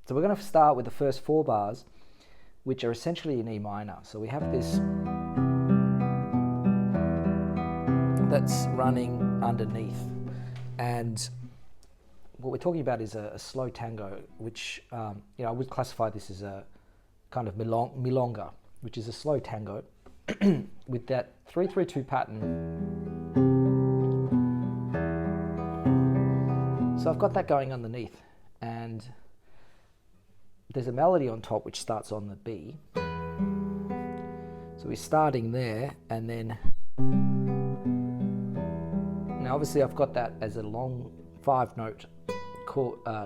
So we're going to start with the first 4 bars, which are essentially in E minor. So we have this that's running underneath, and what we're talking about is a slow tango, which I would classify this as a kind of milonga, which is a slow tango with that 3-3-2 pattern. So I've got that going underneath, and there's a melody on top which starts on the B. So we're starting there, and then now obviously I've got that as a long 5-note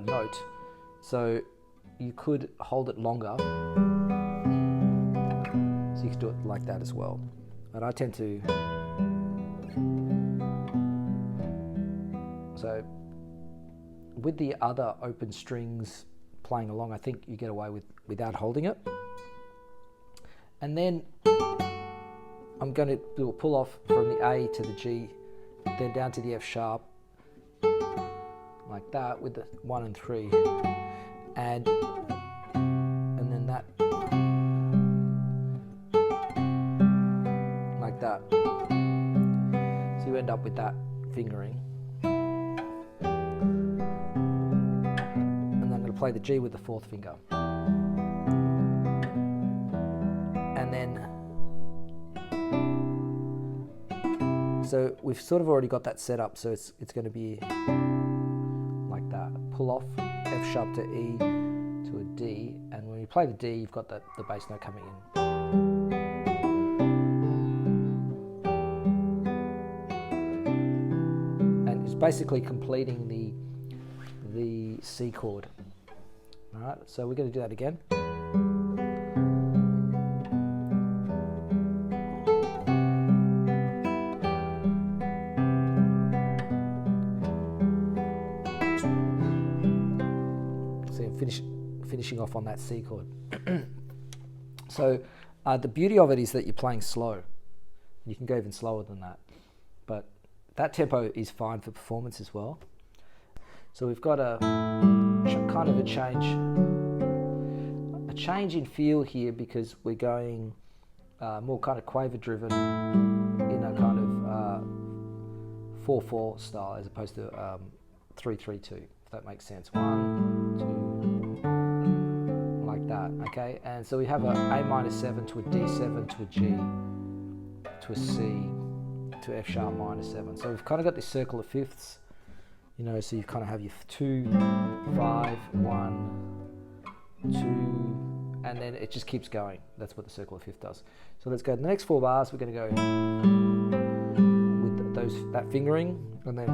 note, so you could hold it longer. So you could do it like that as well. But I tend to. So with the other open strings playing along, I think you get away without holding it. And then I'm going to do a pull off from the A to the G, then down to the F sharp, like that, with the 1 and 3, and then that, like that. So you end up with that fingering. And then I'm going to play the G with the 4th finger. And then, so we've sort of already got that set up, so it's going to be like that. Pull off, F sharp to E to a D, and when you play the D, you've got the bass note coming in. And it's basically completing the C chord. All right, so we're going to do that again. Finishing off on that C chord. So the beauty of it is that you're playing slow. You can go even slower than that, but that tempo is fine for performance as well. So we've got a kind of a change in feel here, because we're going more kind of quaver driven in a kind of 4/4 style as opposed to 3/3/2, if that makes sense. 1, 2, like that. Okay, and so we have a A-7 to a D7 to a G to a C to F sharp -7. So we've kind of got this circle of fifths, so you kind of have your 2, 5, 1, 2, and then it just keeps going. That's what the circle of fifth does. So let's go to the next 4 bars. We're going to go with that fingering, and then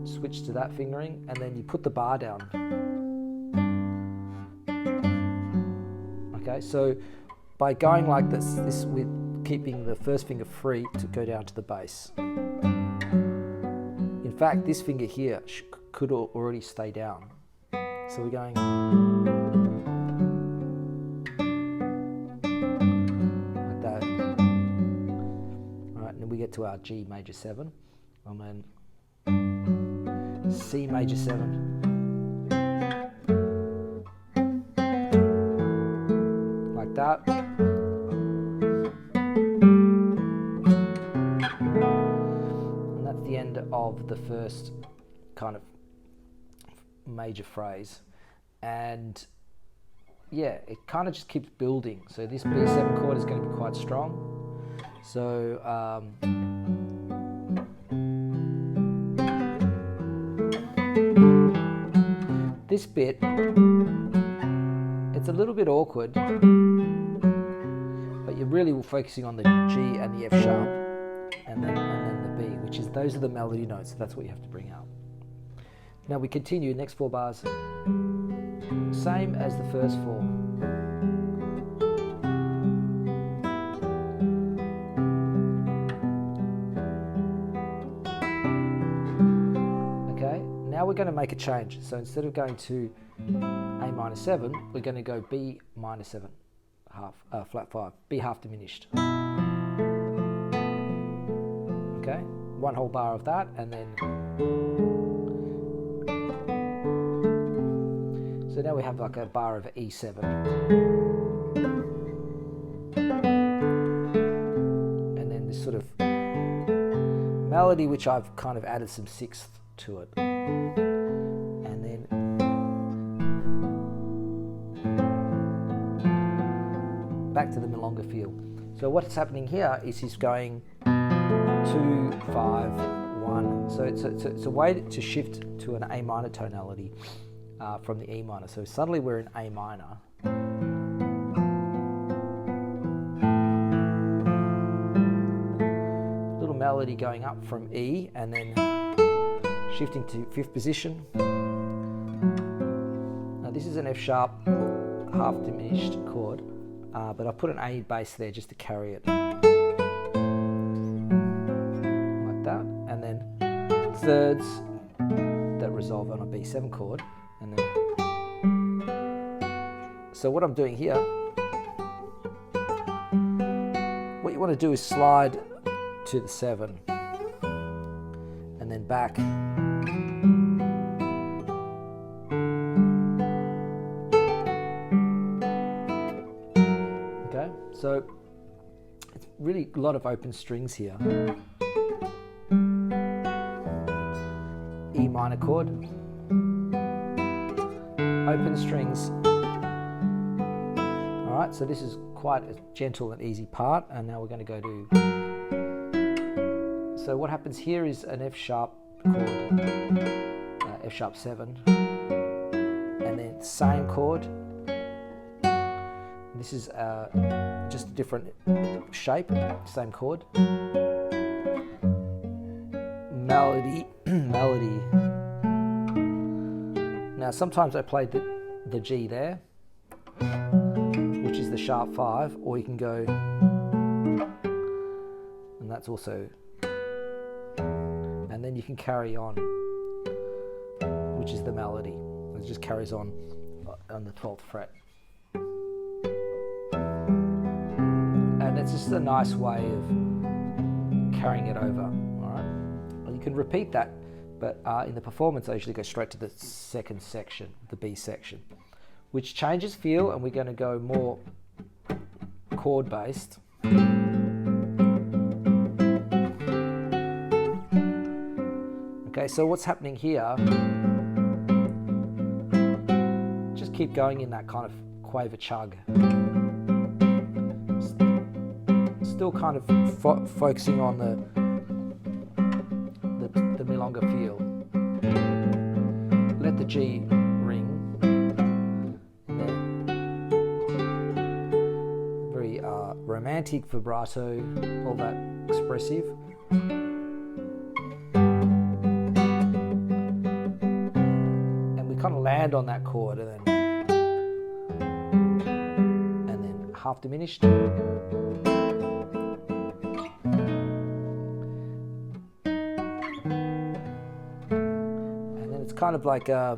switch to that fingering, and then you put the bar down. Okay, so by going like this with keeping the first finger free to go down to the bass. In fact, this finger here could already stay down. So we're going like that. All right, and then we get to our G major 7, and then C major 7. Like that. And that's the end of the first kind of major phrase. And yeah, it kind of just keeps building. So this B7 chord is going to be quite strong. So this bit, it's a little bit awkward, but you're really focusing on the G and the F sharp, and then the B, which is, those are the melody notes. So that's what you have to bring out. Now we continue, next 4 bars, same as the first 4. Okay, now we're going to make a change. So instead of going to A-7, we're going to go B-7 half, flat 5, B half diminished. Okay, 1 whole bar of that, and then So now we have like a bar of E7. And then this sort of melody, which I've kind of added some sixth to it. And then back to the milonga feel. So what's happening here is he's going 2, 5, 1. So it's a way to shift to an A minor tonality from the E minor. So suddenly we're in A minor. Little melody going up from E and then shifting to 5th position. Now this is an F sharp half diminished chord, but I put an A bass there just to carry it. And then thirds that resolve on a B7 chord, and then so what I'm doing here, what you want to do is slide to the 7 and then back. Okay, so it's really a lot of open strings here. E minor chord, open strings. All right, so this is quite a gentle and easy part, and now we're going to go to, so what happens here is an F sharp chord, F sharp 7, and then same chord. This is just a different shape, same chord. Melody. Now sometimes I play the G there, which is the sharp 5, or you can go, and that's also, and then you can carry on, which is the melody. It just carries on the 12th fret. And it's just a nice way of carrying it over. You can repeat that, but in the performance I usually go straight to the second section, the B section, which changes feel, and we're going to go more chord based. Okay, so what's happening here, just keep going in that kind of quaver chug. Still kind of focusing on the milonga feel. Let the G ring. And then very romantic vibrato, all that expressive. And we kind of land on that chord, and then half diminished. Kind of like I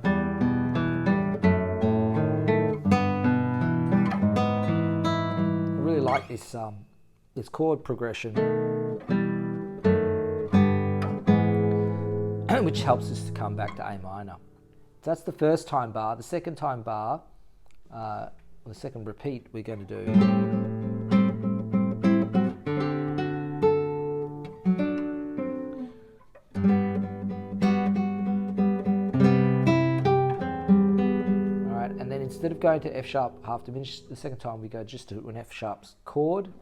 really like this this chord progression, which helps us to come back to A minor. So that's the first time bar. The second time bar, the second repeat, we're going to do. Instead of going to F sharp half diminished, the second time we go just to an F sharp chord,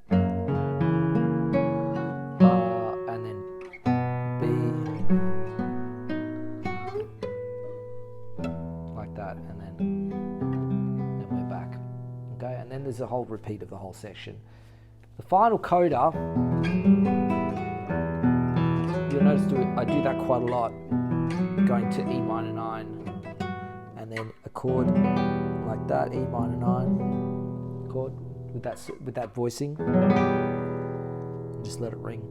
and then B, like that, and then we're back. Okay, and then there's a whole repeat of the whole section. The final coda, you'll notice I do that quite a lot, going to E minor 9. And then a chord like that, E minor 9 chord with that voicing. Just let it ring.